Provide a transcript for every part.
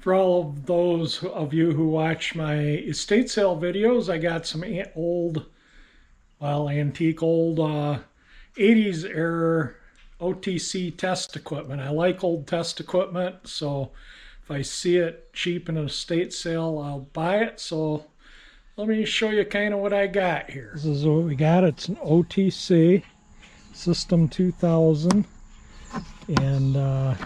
For all of those of you who watch my estate sale videos, I got some old, well, antique old 80s era OTC test equipment. I like old test equipment, so if I see it cheap in an estate sale, I'll buy it. So let me show you kind of what I got here. This is what we got. It's an OTC System 2000, and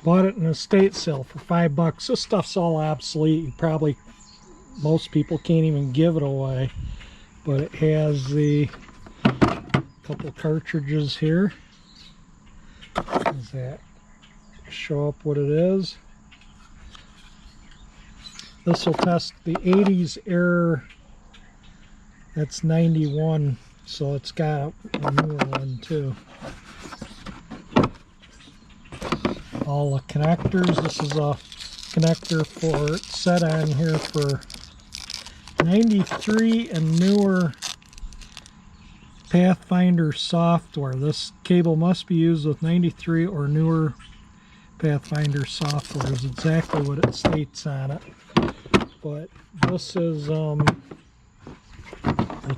bought it in an estate sale for $5. This stuff's all obsolete. Most people can't even give it away. But it has the couple cartridges here. Does that show up what it is? This will test the 80s error. That's 91, so it's got a newer one too. All the connectors. This is a connector for set on here for 93 and newer Pathfinder software. This cable must be used with 93 or newer Pathfinder software is exactly what it states on it. But this is the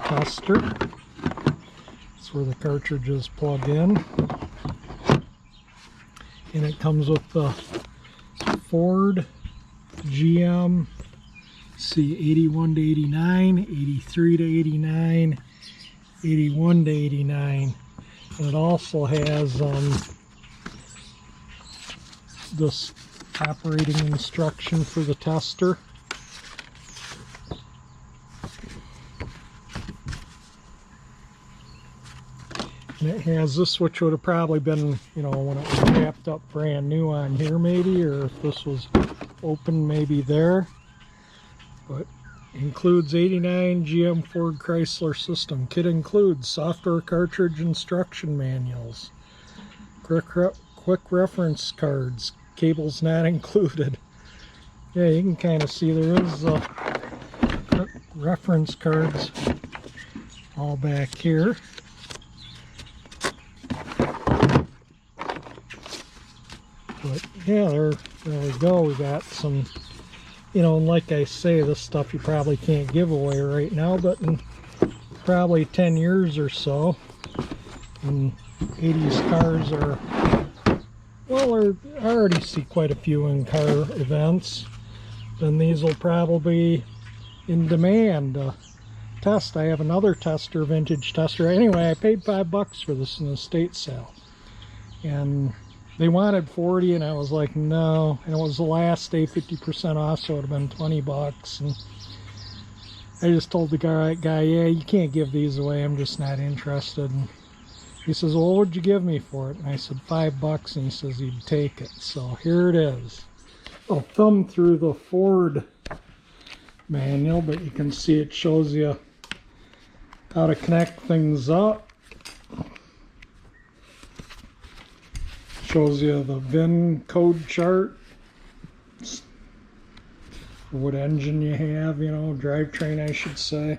tester. That's where the cartridges plug in. And it comes with the Ford, GM, see 81 to 89, 83 to 89, 81 to 89. And it also has this operating instruction for the tester. And it has this, which would have probably been, you know, when it was wrapped up brand new on here maybe, or if this was open maybe there. But includes 89 GM Ford Chrysler system. Kit includes software cartridge instruction manuals, quick reference cards, cables not included. Yeah, you can kind of see there is reference cards all back here. But yeah, there we go. We got some, you know, and like I say, this stuff you probably can't give away right now, but in probably 10 years or so, and 80s cars are, well, I already see quite a few in car events, then these will probably be in demand. Test, I have another tester, vintage tester. Anyway, I paid $5 for this in an estate sale, and they wanted 40, and I was like, no. And it was the last day, 50% off, so it would have been $20. And I just told the guy, yeah, you can't give these away. I'm just not interested. And he says, well, what'd you give me for it? And I said, $5. And he says he'd take it. So here it is. I'll thumb through the Ford manual, but you can see it shows you how to connect things up. Shows you the VIN code chart, what engine you have, you know, drivetrain I should say.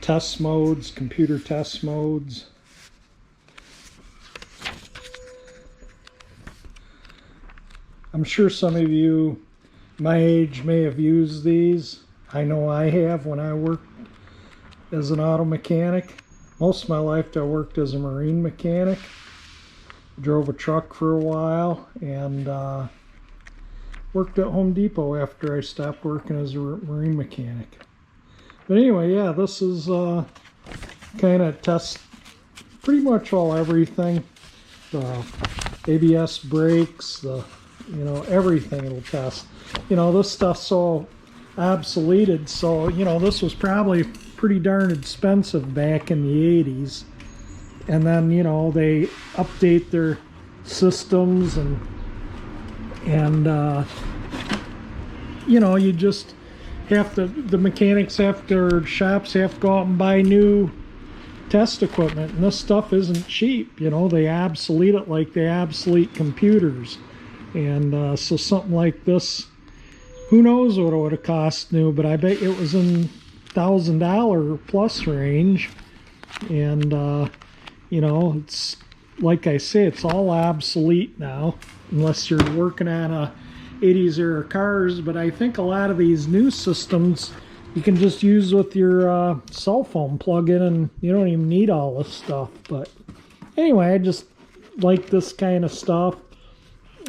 Test modes, computer test modes. I'm sure some of you my age may have used these. I know I have when I worked as an auto mechanic. Most of my life I worked as a marine mechanic. Drove a truck for a while, and worked at Home Depot after I stopped working as a marine mechanic. But anyway, yeah, this is kind of test pretty much everything. The ABS brakes, the, you know, everything it'll test. You know, this stuff's so obsoleted, so, you know, this was probably pretty darn expensive back in the 80s. And then, you know, they update their systems, and you know, you just have to, the mechanics have to, or shops have to go out and buy new test equipment, and this stuff isn't cheap. You know, they obsolete it like they obsolete computers. And so something like this, who knows what it would have cost new, but I bet it was in $1,000 plus range. And you know, it's like I say, it's all obsolete now, unless you're working on a 80s era cars. But I think a lot of these new systems you can just use with your cell phone plug-in, and you don't even need all this stuff. But anyway, I just like this kind of stuff.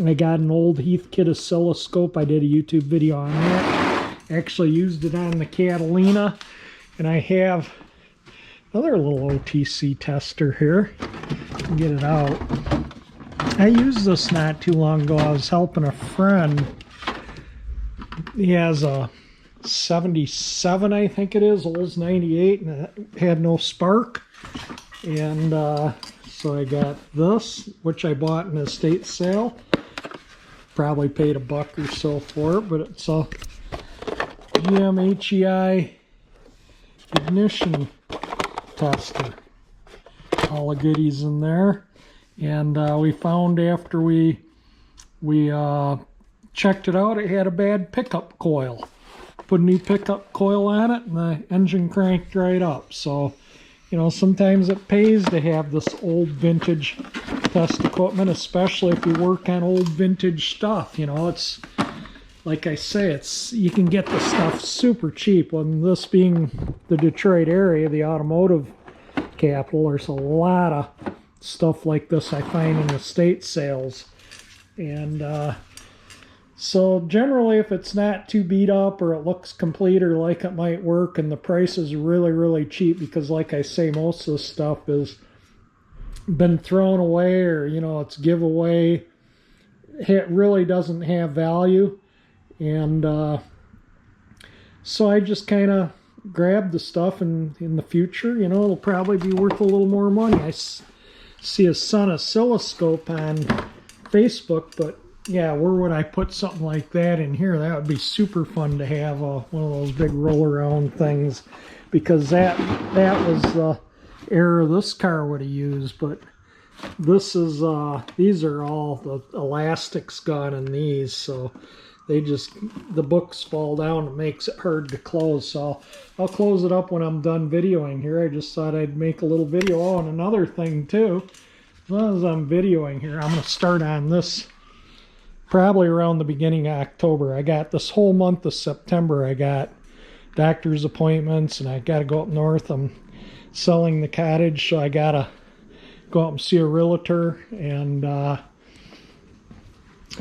I got an old Heathkit oscilloscope. I did a YouTube video on that. Actually used it on the Catalina. And I have another little OTC tester here. Get it out. I used this not too long ago. I was helping a friend. He has a 77, I think it is. Olds 98, and it had no spark. And so I got this, which I bought in an estate sale. Probably paid $1 or so for it, but it's a GM HEI ignition tester. All the goodies in there. And we found after we checked it out, it had a bad pickup coil. Put a new pickup coil on it, and the engine cranked right up. So, you know, sometimes it pays to have this old vintage test equipment, especially if you work on old vintage stuff. You know, it's like I say, you can get the stuff super cheap. And this being the Detroit area, the automotive capital, there's a lot of stuff like this I find in estate sales. And so generally, if it's not too beat up or it looks complete or like it might work, and the price is really, really cheap, because like I say, most of this stuff has been thrown away, or, you know, it's giveaway. It really doesn't have value. And so I just kind of grabbed the stuff, and in the future, you know, it'll probably be worth a little more money. I see a Sun oscilloscope on Facebook, but yeah, where would I put something like that in here? That would be super fun to have, one of those big roll-around things, because that was the era this car would have used. But this is these are all the elastics gone in these, so the books fall down. It makes it hard to close. So I'll close it up when I'm done videoing here. I just thought I'd make a little video. Oh, and another thing too, as long as I'm videoing here, I'm going to start on this probably around the beginning of October. I got this whole month of September, I got doctor's appointments, and I got to go up north. I'm selling the cottage, so I got to go up and see a realtor. And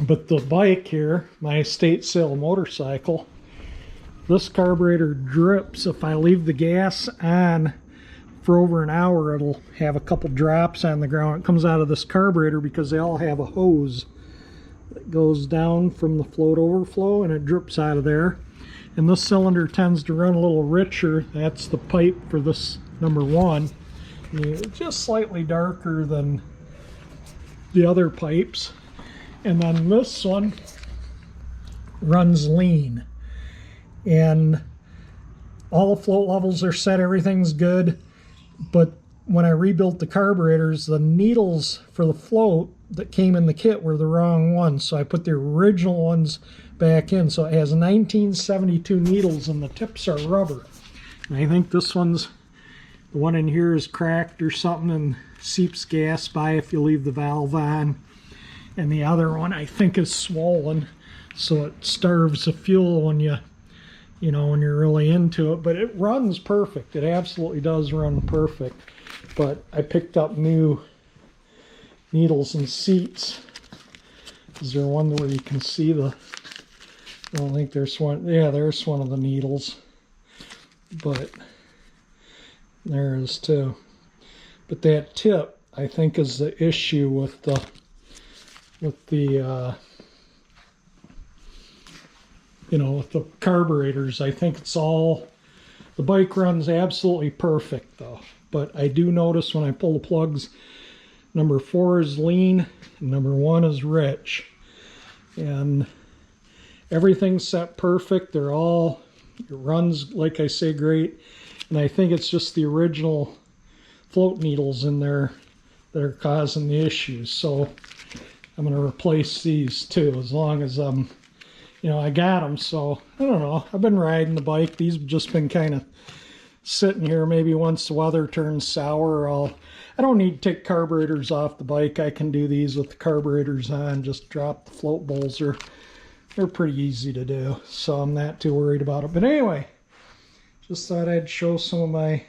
but the bike here, my estate sale motorcycle, this carburetor drips. If I leave the gas on for over an hour, it'll have a couple drops on the ground. It comes out of this carburetor because they all have a hose that goes down from the float overflow, and it drips out of there. And this cylinder tends to run a little richer. That's the pipe for this number one. It's just slightly darker than the other pipes. And then this one runs lean, and all the float levels are set, everything's good. But when I rebuilt the carburetors, the needles for the float that came in the kit were the wrong ones, so I put the original ones back in. So it has 1972 needles, and the tips are rubber. And I think this one's, the one in here is cracked or something and seeps gas by if you leave the valve on. And the other one I think is swollen, so it starves the fuel when when you're really into it. But it runs perfect. It absolutely does run perfect. But I picked up new needles and seats. Is there one where you can see the, I don't think there's one. Yeah, there's one of the needles. But there is too. But that tip, I think, is the issue with the with the carburetors. I think it's all, the bike runs absolutely perfect though. But I do notice when I pull the plugs, number 4 is lean, and number 1 is rich. And everything's set perfect. It runs, like I say, great. And I think it's just the original float needles in there that are causing the issues. So I'm going to replace these too, as long as I got them. So I don't know, I've been riding the bike. These have just been kind of sitting here. Maybe once the weather turns sour, I don't need to take carburetors off the bike. I can do these with the carburetors on, just drop the float bowls. They're pretty easy to do, so I'm not too worried about it. But anyway, just thought I'd show some of my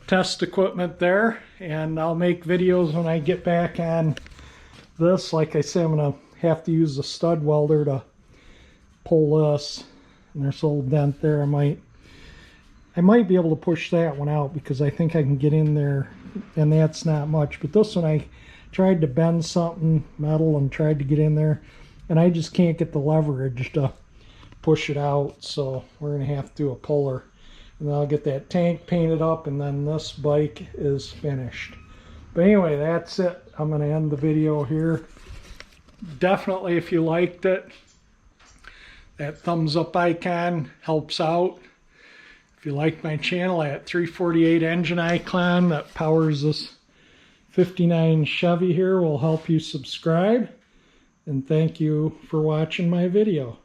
test equipment there, and I'll make videos when I get back on this. Like I said, I'm gonna have to use the stud welder to pull this, and there's a little dent there. I might be able to push that one out because I think I can get in there, and that's not much. But this one, I tried to bend something metal and tried to get in there, and I just can't get the leverage to push it out, so we're gonna have to do a puller. And then I'll get that tank painted up, and then this bike is finished. But anyway, that's it. I'm going to end the video here. Definitely, if you liked it, that thumbs up icon helps out. If you like my channel, I got 348 engine icon that powers this 59 Chevy here will help you subscribe. And thank you for watching my video.